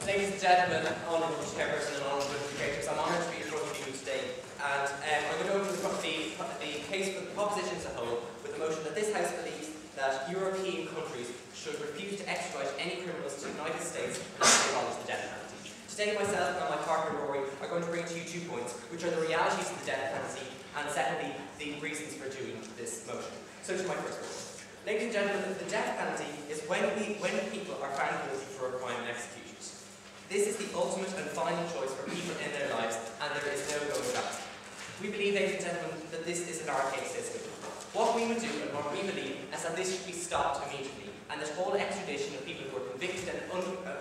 Ladies and gentlemen, honourable chairperson and honourable debaters, I'm honoured to be in front of you today, and I'm going to open the case for the proposition as a whole with the motion that this House believes that European countries should refuse to extradite any criminals to the United States and abolish the death penalty. Today, myself and my partner Rory are going to bring to you 2 points, which are the realities of the death penalty and secondly, the reasons for doing this motion. So to my first point. Ladies and gentlemen, the death penalty is when people are found guilty for a crime and executed. This is the ultimate and final choice for people in their lives, and there is no going back. We believe, ladies and gentlemen, that this is an archaic system. What we would do and what we believe is that this should be stopped immediately, and that all extradition of people who are convicted and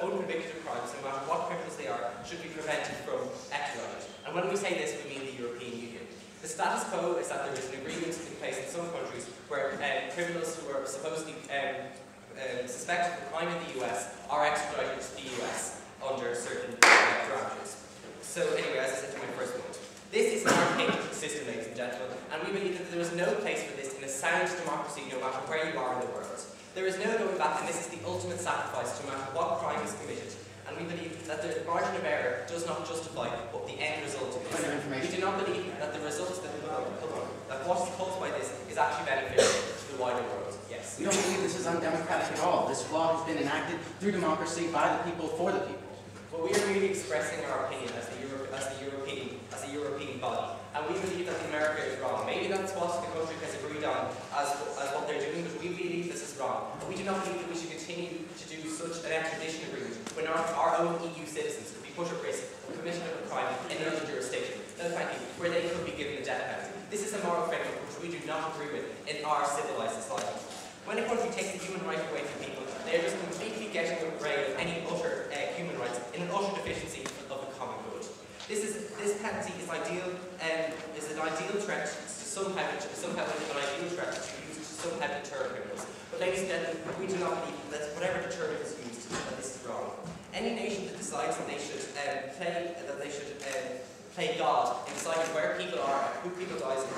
unconvicted of crimes, no matter what criminals they are, should be prevented from extradited. And when we say this, we mean the European Union. The status quo is that there is an agreement in place in some countries where criminals who are supposedly suspected of a crime in the US are extradited to the US under certain parameters. So anyway, as I said to my first point, this is an archaic system, ladies and gentlemen, and we believe that there is no place for this in a sound democracy, no matter where you are in the world. There is no going back, and this is the ultimate sacrifice, no matter what crime is committed. And we believe that the margin of error does not justify what the end result is. We do not believe that the results that what is caused by this is actually beneficial to the wider world. Yes. We don't believe this is undemocratic at all. This law has been enacted through democracy by the people for the people. But we are really expressing our opinion as the European body, and we believe that America is wrong. Maybe that's what the country has agreed on as what they're doing, but we believe this is wrong. And we do not believe that we should continue to do such an extradition agreement when our own EU citizens could be put at risk of commission of a crime in another jurisdiction, where they could be given the death penalty. This is a moral framework which we do not agree with in our civilized society. When a country takes the human right away from people, they are just completely getting rid of any utter human rights in an utter deficiency of the common good. This penalty is an ideal threat to somehow an ideal threat to be used to somehow deter criminals. But ladies and gentlemen, we do not believe that whatever deterrent is used, that this is wrong. Any nation that decides that they should play God in deciding where people are, who people dies and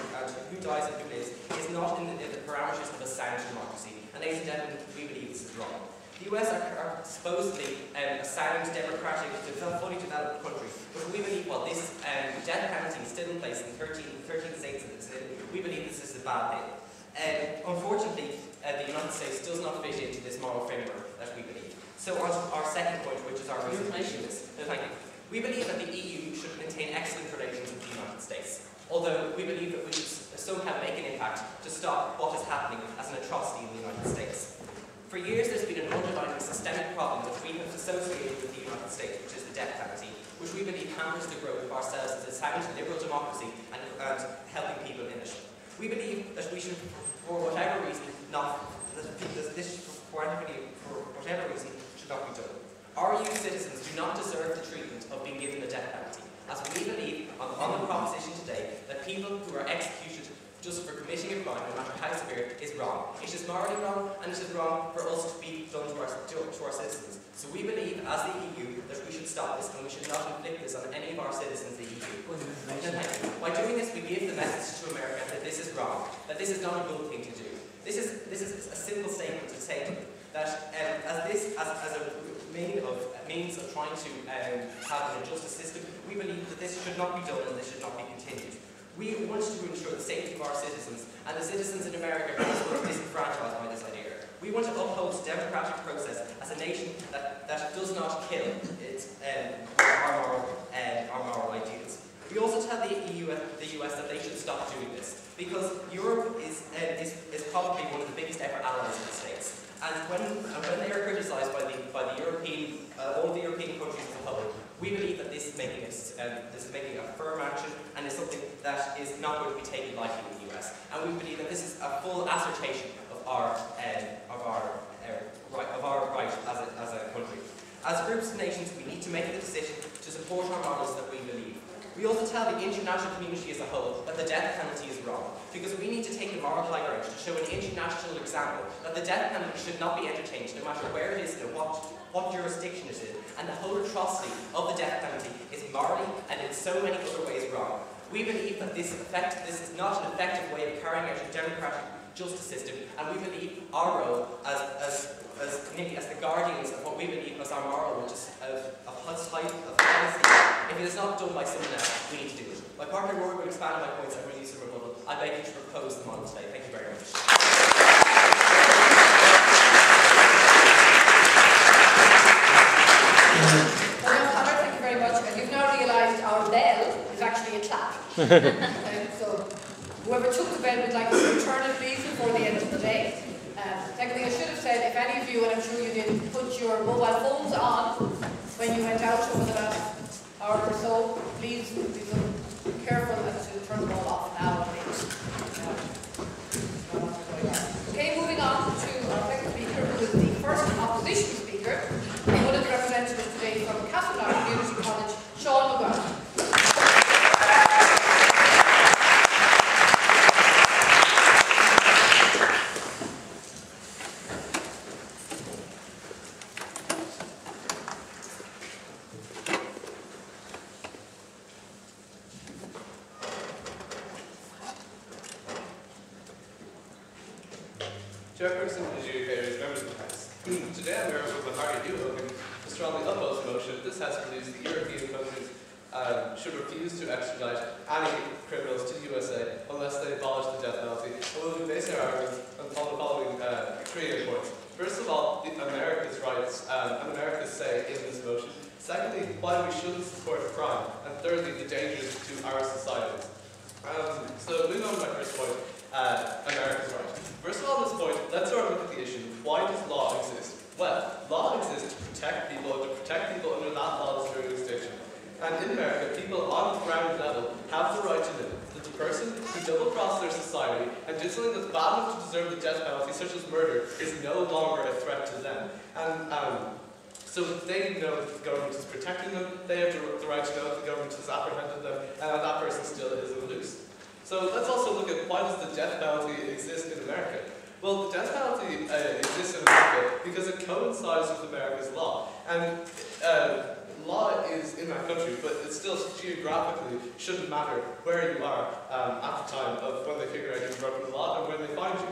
who dies and who lives, is not in the parameters of a sound democracy. And ladies and gentlemen, we believe this is wrong. The US are supposedly a sound, democratic, fully developed country, but we believe, well, this death penalty is still in place in 13 states that it's in. We believe this is a bad thing. Unfortunately, the United States does not fit into this moral framework that we believe. So on to our second point, which is our reason for this. No, thank you. We believe that the EU should maintain excellent relations with the United States, although we believe that we should somehow make an impact to stop what is happening as an atrocity in the United States. For years, there's been an underlying systemic problem that we have associated with the United States, which is the death penalty, which we believe hampers the growth of ourselves as a sound liberal democracy and helping people in it. We believe that we should, for whatever reason, should not be done. Our EU citizens do not deserve the treatment of being given the death penalty, as we believe on the proposition today that people who are executed just for committing a crime, no matter how severe, is wrong. It is morally wrong, and it is wrong for us to be done to our citizens. So we believe, as the EU, that we should stop this, and we should not inflict this on any of our citizens in the EU. By doing this, we give the message to America that this is wrong, that this is not a good thing to do. This is a simple statement to say to them, that as a means of trying to have an justice system, we believe that this should not be done and this should not be continued. We want to ensure the safety of our citizens, and the citizens in America are disenfranchised by this idea. We want to uphold the democratic process as a nation that does not kill our moral ideals. We also tell the US that they should stop doing this, because Europe is probably one of the biggest ever allies of the States. And when they are criticised by the European, all of the European countries as a whole, we believe that this is making a firm action and is something that is not going to be taken lightly in the US. And we believe that this is a full assertion of our right as a country. As groups of nations, we need to make the decision to support our models that we believe. We also tell the international community as a whole that the death penalty is wrong, because we need to take the moral high ground to show an international example that the death penalty should not be entertained, no matter where it is and what jurisdiction it is, and the whole atrocity of the death penalty is morally and in so many other ways wrong. We believe that this is not an effective way of carrying out a democratic justice system, and we believe our role as the guardians of what we believe as our moral, which is of type of policy. If it is not done by someone else, we need to do it. My partner Rory will expand on my points. I really use some rebuttal. I beg you to propose the model today. Thank you very much. Thank you very much. And you've now realised our bell is actually a clap. So whoever took the bell would like to return it, please, before the end of the day. Secondly, I should have said, if any of you, and I'm sure you did, put your mobile phones on when you went out over the last hour or so, please be so careful as to turn them all off now, please. Okay, moving on to our second speaker, who is the first opposition speaker, and one of the representatives today from Castlebar Community College, Sean McGrath. Chairperson, adjudicators, members of the House. Today I'm here with Harry Duhogan to strongly oppose the motion that this House believes the European countries should refuse to extradite any criminals to the USA unless they abolish the death penalty. And we'll be basing our argument on the following three points. First of all, America's rights and America's say in this motion. Secondly, why we shouldn't support crime. And thirdly, the dangers to our societies. So moving on to my first point, America's rights. First of all, on this point, let's start with the issue. Why does law exist? Well, law exists to protect people under that law's jurisdiction. And in America, people on the ground level have the right to know that the person who double-crossed their society and did something that's bad enough to deserve the death penalty, such as murder, is no longer a threat to them. And so they know that the government is protecting them, they have the right to know that the government has apprehended them, and that person still isn't loose. So let's also look at why does the death penalty exist in America? Well, the death penalty exists in America because it coincides with America's law. And law is in that country, but it still geographically shouldn't matter where you are at the time of when they figure out you've broken the law and when they find you.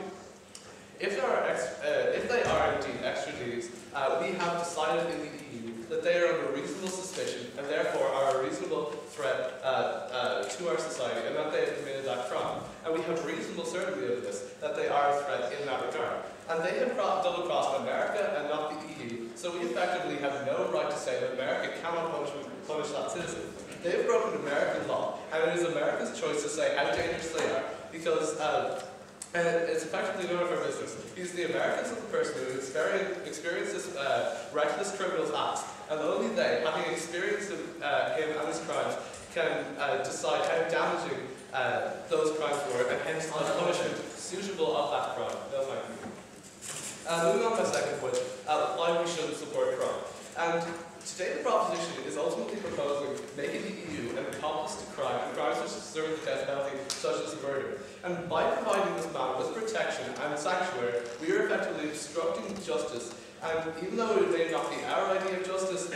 If they are indeed extradites, we have decided in the EU that they are under reasonable suspicion and therefore are a reasonable threat to our society and that they have committed that crime. And we have reasonable certainty of this, that they are a threat in that regard. And they have double-crossed America and not the EU, so we effectively have no right to say that America cannot punish that citizen. They have broken American law, and it is America's choice to say how dangerous they are, because it's effectively none of our business. Because the Americans are the person who experienced this reckless criminal's acts, and only they, having experienced him and his crimes, can decide how damaging those crimes were, and hence the punishment suitable of that crime. No, thank you. Moving on to my second point, why we shouldn't support crime. And today the proposition is ultimately proposing making the EU an accomplice to crime and crimes which deserve the death penalty, such as murder. And by providing this man with protection and sanctuary, we are effectively obstructing justice. And even though it may not be our idea of justice,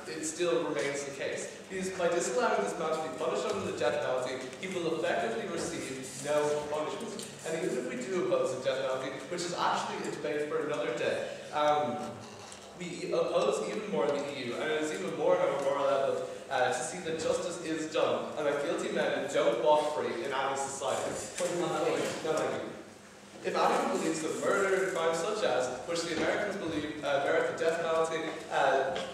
it still remains the case. Because by disallowing this man to be punished under the death penalty, he will effectively receive no punishment. And even if we do oppose the death penalty, which is actually a debate for another day, we oppose even more the EU, and it is even more on a moral level to see that justice is done, and that guilty men don't walk free in any society. No, thank you. If anyone believes that murder and crimes such as, which the Americans believe merit the death penalty,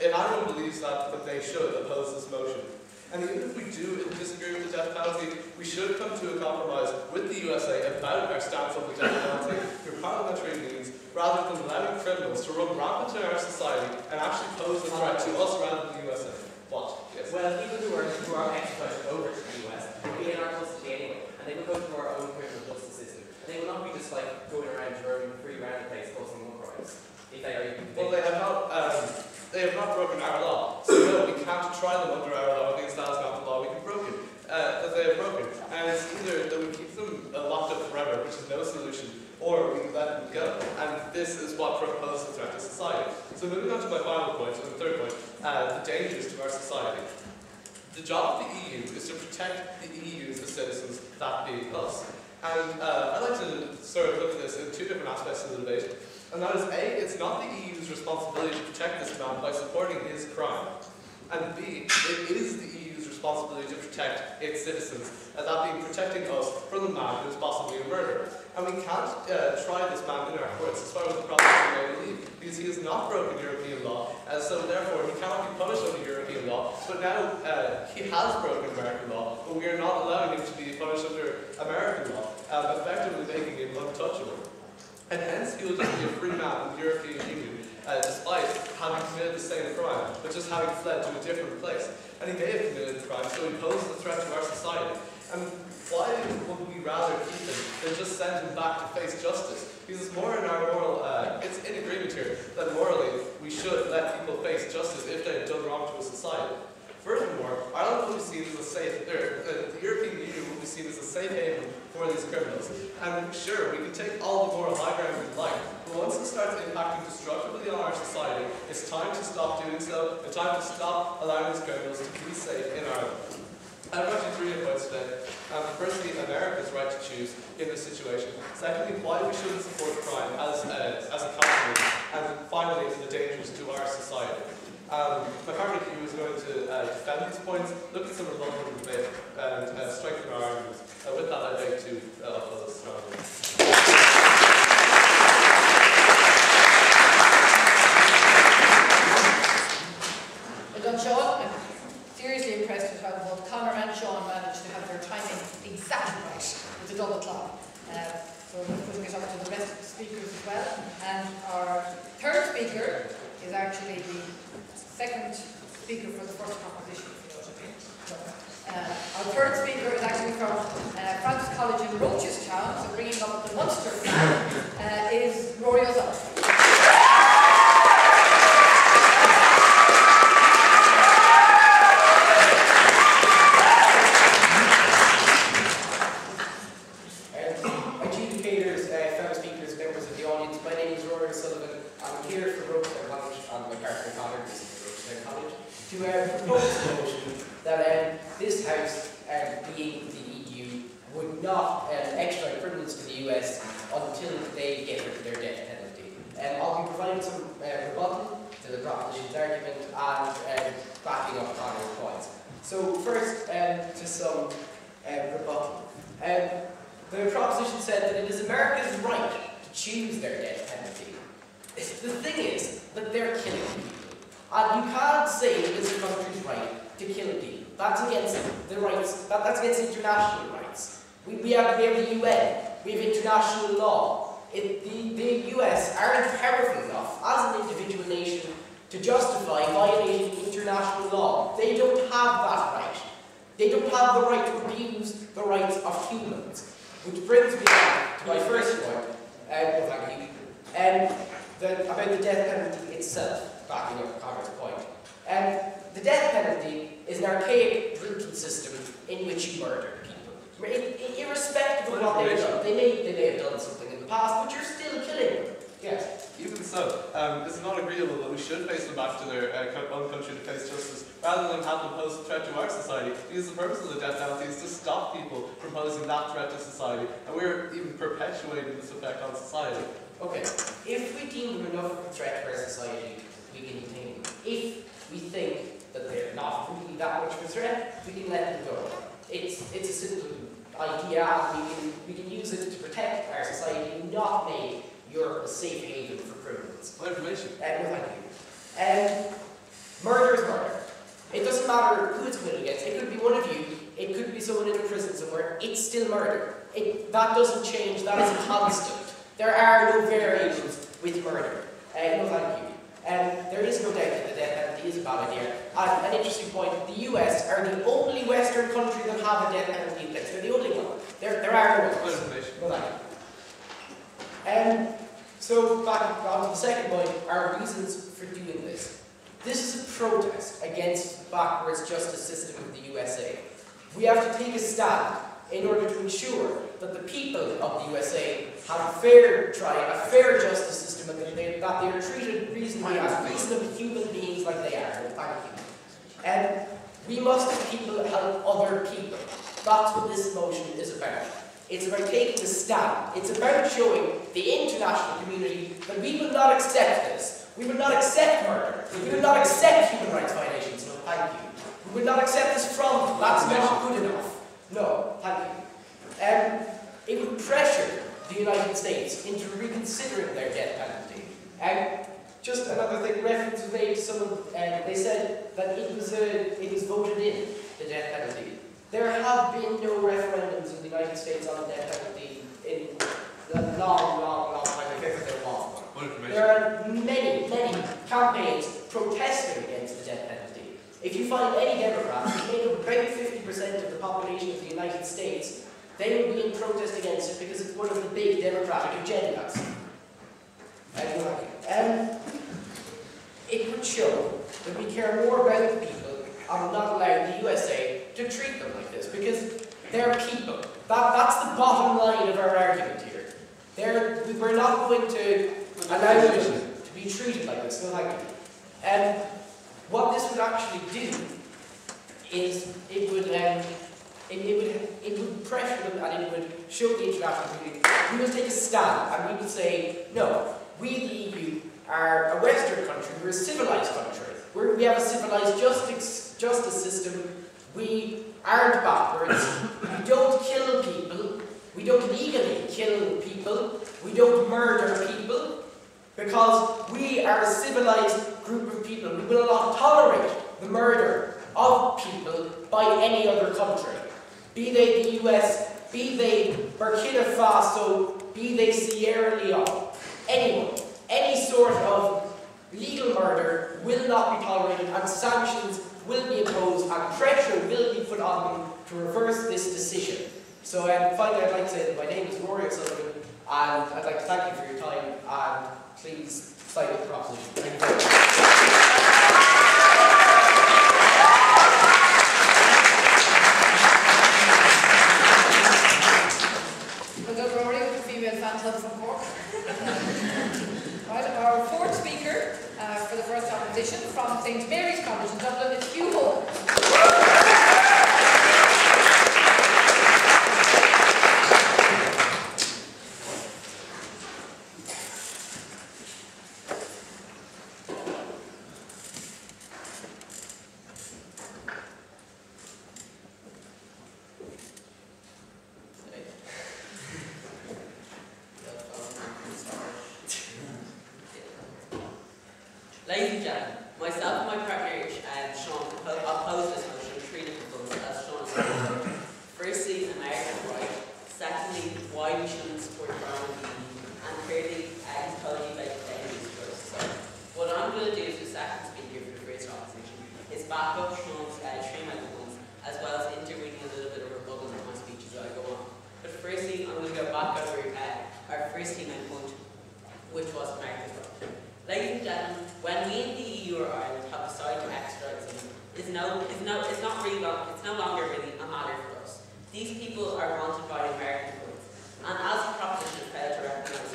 if anyone believes that, then they should oppose this motion. And even if we do disagree with the death penalty, we should come to a compromise with the USA about our stance on the death penalty through parliamentary means, rather than allowing criminals to run rampant in our society and actually pose a threat to us rather than the USA. What? Yes. Well, people who are extradited over to the US will be in our custody anyway, and they will go through our own criminal justice system. And they will not be just like going around roaming free around the place causing more crimes. If they are even well, they have not broken our law. So no, we can't try them under our law because that is not the law we have broken. That they have broken. And it's either that we keep them locked up forever, which is no solution, or we let them go. And this is what proposes a threat to society. So moving on to my final point, and the third point, the dangers to our society. The job of the EU is to protect the EU's citizens, that being us. And I'd like to sort of look at this in two different aspects of the debate. And that is A, it's not the EU's responsibility to protect this man by supporting his crime. And B, it is the EU's responsibility to protect its citizens, and that being protecting us from the man who is possibly a murderer. And we can't try this man in our courts as far as the prosecution may believe, because he has not broken European law, and so therefore he cannot be punished under European law. But now he has broken American law, but we are not allowing him to be punished under American law, effectively making him untouchable. And hence he will just be a free man in the European Union, despite having committed the same crime, but just having fled to a different place. And he may have committed the crime, so he poses a threat to our society. And why would we rather keep him than just send him back to face justice? Because it's more in our moral, it's in agreement here that morally we should let people face justice if they have done wrong to a society. Furthermore, Ireland will be seen as a safe, the European Union will be seen as a safe haven for these criminals. And sure, we can take all the moral high ground we like, but once it starts impacting destructively on our society, it's time to stop doing so, and time to stop allowing these criminals to be safe in Ireland. I've got you 3 points today. Firstly, America's right to choose in this situation. Secondly, why we shouldn't support crime as a country. And finally, the dangers to our society. My partner Hugh is going to defend these points, look at some rebuttal debate, and strengthen our arguments. With that, I'd like to oppose strongly. Well done, Sean. I'm seriously impressed with how both Conor and Sean managed to have their timing exactly right with the double clock. So we're putting it up to the rest of the speakers as well. And our third speaker is actually the second speaker for the first proposition, if you know what I mean. So, our third speaker is actually from Francis College in Rochestown, so bringing up the Munster flag is Rory O'Sullivan. Adjudicators, fellow speakers, members of the audience, my name is Rory O'Sullivan. I'm here from Rochestown College on my partner Conor College to propose a motion that this House, being the EU, would not extradite criminals to the US until they get rid of their death penalty. I'll be providing some rebuttal to the proposition's argument and backing up Conor's points. So first, just some rebuttal. The proposition said that it is America's right to choose their death penalty. The thing is that they're killing people. And you can't say it is a country's right to kill people. That's against the rights, that's against international rights. We have the UN, we have international law. The US aren't powerful enough as an individual nation to justify violating international law. They don't have that right. They don't have the right to abuse the rights of humans. Which brings me back to my first point, about the death penalty itself, backing up Conor's point. The death penalty is an archaic, brutal system in which you murder people. Irrespective of what they've done. They may have done something in the past, but you're still killing them. Yes. Even so, it's not agreeable that we should face them back to their own country to face justice, rather than have them pose a threat to our society, because the purpose of the death penalty is to stop people from posing that threat to society, and we're even perpetuating this effect on society. Okay, if we deem them enough of a threat to our society, we can detain them. If we think that they're not really that much of a threat, we can let them go. It's a simple idea, and we can use it to protect our society, not make Europe a safe haven for criminals. What information? Well, thank you. Murder is murder. It doesn't matter who it's committed against. It could be one of you. It could be someone in a prison somewhere. It's still murder. That doesn't change. That is a constant. There are no variations with murder. No, thank you. There is no doubt that the death penalty is a bad idea. An interesting point, the US are the only Western country that have a death penalty in place. They're the only one. There are no others. No, thank you. So, back on to the second point, our reasons for doing this. This is a protest against the backwards justice system of the USA. We have to take a stand in order to ensure that the people of the USA have a fair trial, a fair justice system, and that they are treated reasonably as reasonable human beings like they are. Thank you. We must, as people, help other people. That's what this motion is about. It's about taking a stand. It's about showing the international community that we will not accept this. We will not accept murder. We will not accept human rights violations. No, thank you. We will not accept this from them. That's not good enough. No, thank you. It would pressure the United States into reconsidering their death penalty. Just another thing, reference was made to someone, they said that it was voted in, the death penalty. There have been no referendums in the United States on the death penalty in a long time. I think there was one. There are many campaigns protesting against the death penalty. If you find any Democrats who make up about 50% of the population of the United States, they will be in protest against it because it's one of the big democratic agendas. It would show that we care more about the people and not allow the USA to treat them like this, because they're people. That's the bottom line of our argument here. We're not going to allow them to be treated like this. No, thank you. What this would actually do is it would pressure them, and it would show the international community we will take a stand, and we will say, no, we the EU are a Western country, we're a civilized country. We have a civilized justice system. We aren't backwards. We don't kill people. We don't legally kill people. We don't murder people, because we are a civilized group of people. We will not tolerate the murder of people by any other country. Be they the US, be they Burkina Faso, be they Sierra Leone. Anyone, any sort of legal murder will not be tolerated, and sanctions will be imposed, and pressure will be put on them to reverse this decision. So finally, I'd like to say that my name is Rory O'Sullivan, and I'd like to thank you for your time, and please side with the proposition. Thank you very much. Well done, Rory, with the female fan club from Cork. Right, our fourth speaker for the first opposition from St Mary's College in Dublin is Hugh Hogan. Ladies and gentlemen, myself and my partner Sean oppose this motion on three different fronts, as Sean has said. Firstly, American right. Secondly, why we shouldn't support Brown and thirdly, his policy about dangerous drugs. So, what I'm going to do as the second speaker for the first opposition is back up Sean's three main points, as well as interweaving a little bit of rebuttal in my speech as I go on. But firstly, I'm going to go back over our first main point, which was America's right. Ladies and gentlemen, when we in the EU or Ireland have decided to extradite someone, it's no longer really a matter for us. These people are wanted by American courts, and as the proposition failed to recognise,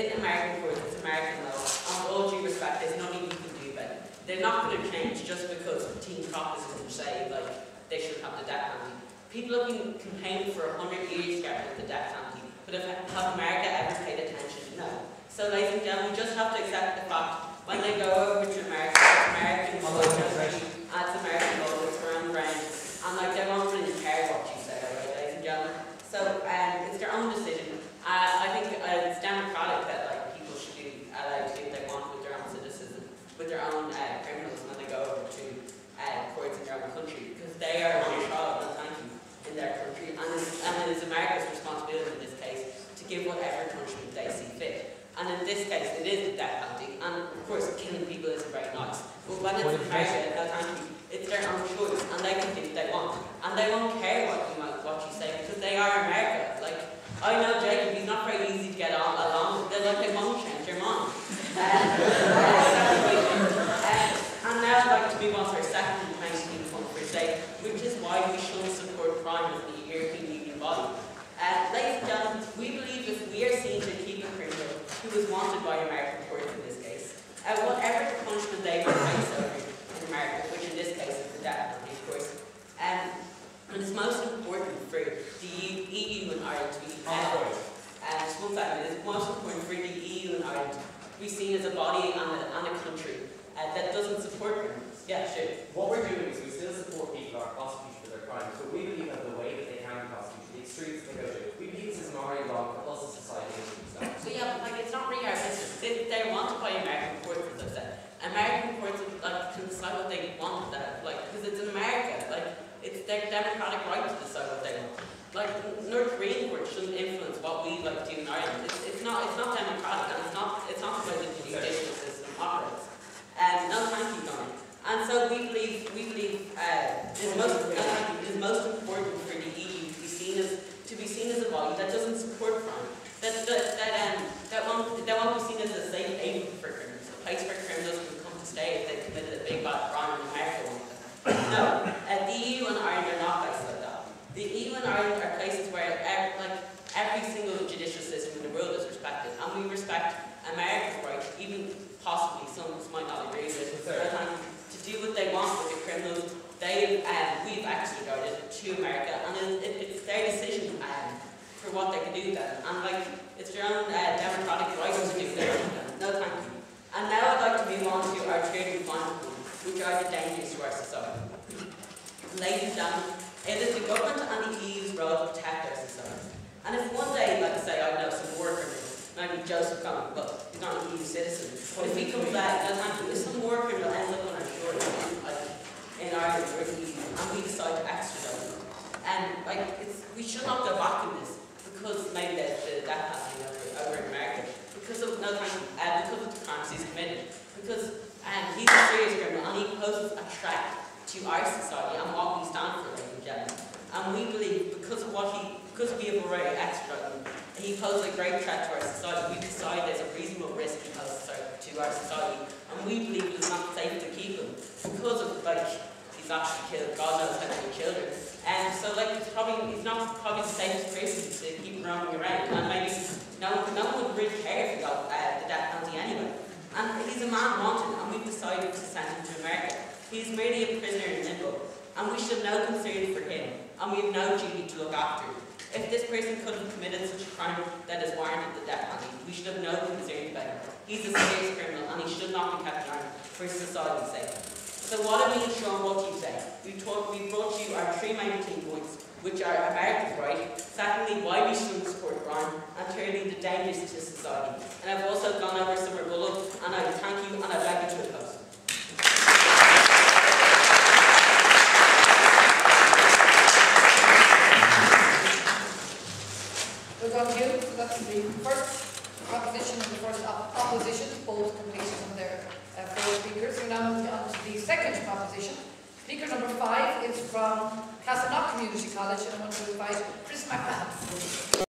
in American courts it's American law, and with all due respect, there's nothing you can do about it. They're not going to change just because team propositions say they should have the death penalty. People have been campaigning for 100 years to get rid of the death penalty, but have America ever paid attention? No. So, ladies and gentlemen, we just have to accept the fact when they go over to America, it's American law, it's American law, it's around ground, and they won't really care what you say, right, ladies and gentlemen. So, it's their own decision. I think it's democratic that people should do what they want with their own citizens, with their own criminals when they go over to courts in their own country, because they are on trial, and thank you, in their country, and it is America's responsibility in this case to give whatever punishment they see fit. And in this case, it is the death penalty, and of course, killing people isn't very nice. But when it's America, it's their own choice, and they can do what they want, and they won't care what you say because they are America. I know Jacob; he's not very easy to get along with. They won't change your mind. And now I'd like to move on to our second main point for today, which is why we shouldn't support crime as the European Union body. Ladies and gentlemen, we believe if we are seen to keep a criminal who was wanted by American courts in this case, whatever the punishment they would face over in America, which in this case is the death penalty, of course, and it's most important for the EU and Ireland to be seen as a body and a country that doesn't support criminals. Yeah, sure. What we're doing is we still support people who are prosecuted for their crimes, but we believe that the way that they can be prosecuted, the extremes they go to, we believe this is an already wrong for us as society to do so. So yeah, but like it's not really our business. They want to buy American courts, as I said. American courts like can decide what they want, that like because it's in America, like it's their democratic right to decide what they want. Like North Korean courts shouldn't influence what we like do in Ireland. It's not democratic, and it's not the way that the judicial system operates. No, thank you, Donnie. And so we believe it is most important for the EU to be seen as a body that doesn't support crime, that won't be seen as a safe haven for criminals, a place where criminals can come to stay if they committed a big bad crime in America. No, the EU and Ireland are not places like that. The EU and Ireland are places where every single judicial system in the world is respected, and we respect America's right, even possibly some might not agree with, to do what they want with the criminals we've extradited to America, and it's their decision for what they can do then. And like it's their own democratic right to do that. No, thank you. And now I'd like to move on to our third and final point, which are the dangers to our society. Ladies and gentlemen, it is the government and the EU's role to protect our society. And if one day, like say, I know some war criminal, maybe Joseph Cohen, but he's not an EU citizen, if he comes back, if some war criminal ends up on our shores, in Ireland or in the EU, and we decide to extradite him, and we should not go back in this because maybe there's the death penalty over in America, because of because of the crimes he's committed, because he's a serious criminal and he poses a threat to our society and what we stand for, ladies and gentlemen. And we believe because we have already extradited him, he poses a great threat to our society. We decide there's a reasonable risk he poses to our society, and we believe it's not safe to keep him because of he's actually killed, God knows how many children. And so he's not probably the safest person to keep roaming around, and maybe no one would really care if he got the death penalty anyway. And he's a man wanted, and we've decided to send him to America. He's merely a prisoner in limbo, and we should have no concern for him, and we have no duty to look after him. If this person could have committed such a crime that has warranted the death penalty, we should have no concern about him. He's a serious criminal, and he should not be kept in Ireland for society's sake. So what it means, Sean, what you say? We brought you our three main key points, which are America's right, secondly, why we shouldn't support crime, and thirdly, the dangers to society. And I've also gone over some rebuttal, and I thank you, and I'd like you to oppose. We're going to do, so that's the first proposition and the first opposition, both completed on their four speakers. We're now moving on to the second proposition. Speaker number 5 is from Castleknock Community College, and I want to invite Chris McMahon.